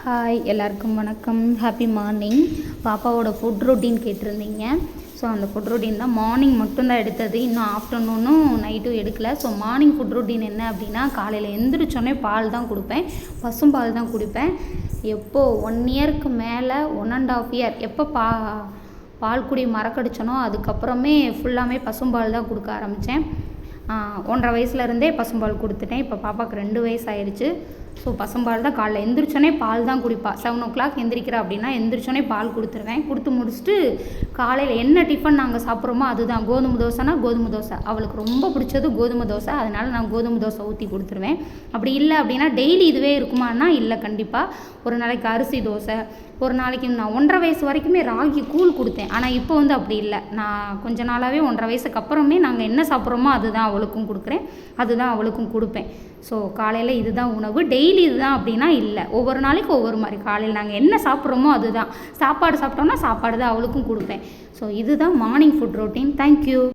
Hi எல்லாருக்கும் வணக்கம். Happy morning. பாப்பாவோட ஃபுட் ரொட்டீன் கேட்டிருந்தீங்க. ஸோ அந்த ஃபுட் ரொட்டீன் தான் மார்னிங் மட்டும்தான் எடுத்தது. இன்னும் ஆஃப்டர்நூனும் நைட்டும் எடுக்கலை. ஸோ மார்னிங் ஃபுட் ரொட்டீன் என்ன அப்படின்னா, காலையில் எந்திரிச்சோடனே பால் தான் கொடுப்பேன். பசும்பால் தான் குடிப்பேன். எப்போது 1 இயருக்கு மேலே 1.5 இயர் எப்போ பால் குடி மறக்கடிச்சனோ அதுக்கப்புறமே ஃபுல்லாமே பசும்பால் தான் கொடுக்க ஆரம்பித்தேன். 1.5 வயசுலேருந்தே பசும்பால் கொடுத்துட்டேன். இப்போ பாப்பாவுக்கு 2 வயசு ஆயிடுச்சு. ஸோ பசும்பால் தான் காலைல எந்திரிச்சோடனே பால் தான் குடிப்பா. 7 o'clock எந்திரிக்கிறா அப்படின்னா எந்திரிச்சோடனே பால் கொடுத்துருவேன். கொடுத்து முடிச்சுட்டு காலையில் என்ன டிஃபன் நாங்கள் சாப்பிட்றோமோ அதுதான். கோதுமை தோசைனா கோதுமை தோசை. அவளுக்கு ரொம்ப பிடிச்சது கோதுமை தோசை. அதனால் நான் கோதுமை தோசை ஊற்றி கொடுத்துருவேன். அப்படி இல்லை அப்படின்னா டெய்லி இதுவே இருக்குமானா இல்லை, கண்டிப்பாக ஒரு நாளைக்கு அரிசி தோசை, ஒரு நாளைக்கு நான் 1.5 வயசு வரைக்குமே ராகி கூழ் கொடுத்தேன். ஆனால் இப்போ அப்படி இல்லை. நான் கொஞ்ச நாளாகவே 1.5 வயசுக்கு அப்புறமே நாங்கள் என்ன சாப்பிட்றோமோ அதுதான் அவளுக்கும் கொடுக்குறேன், அதுதான் அவளுக்கும் கொடுப்பேன். ஸோ காலையில் இதுதான் உணவு. டெய்லி இதுதான் அப்படின்னா இல்லை, ஒவ்வொரு நாளைக்கு ஒவ்வொரு மாதிரி. காலையில் நாங்கள் என்ன சாப்பிட்றோமோ அதுதான். சாப்பாடு சாப்பிட்டோம்னா சாப்பாடு தான் அவளுக்கும் கொடுப்பேன். ஸோ இதுதான் மார்னிங் ஃபுட் ரொட்டீன். தேங்க்யூ.